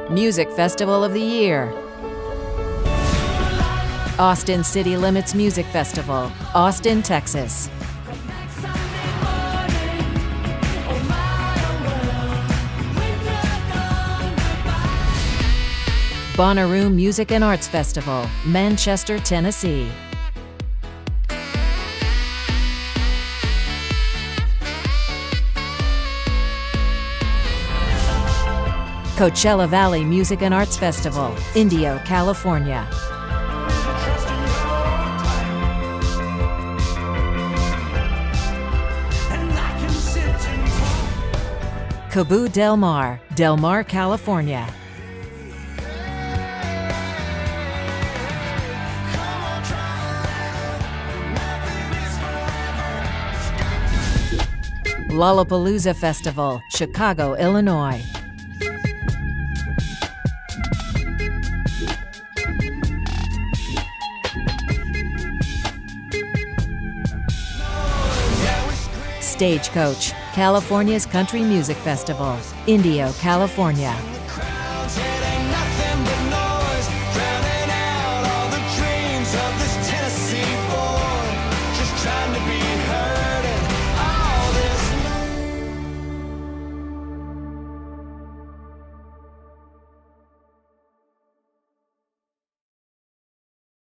Music Festival of the Year. Austin City Limits Music Festival, Austin, Texas. Bonnaroo Music and Arts Festival, Manchester, Tennessee. Coachella Valley Music and Arts Festival, Indio, California. Cabo Del Mar, Del Mar, California. Lollapalooza Festival, Chicago, Illinois. Stagecoach, California's Country Music Festival, Indio, California.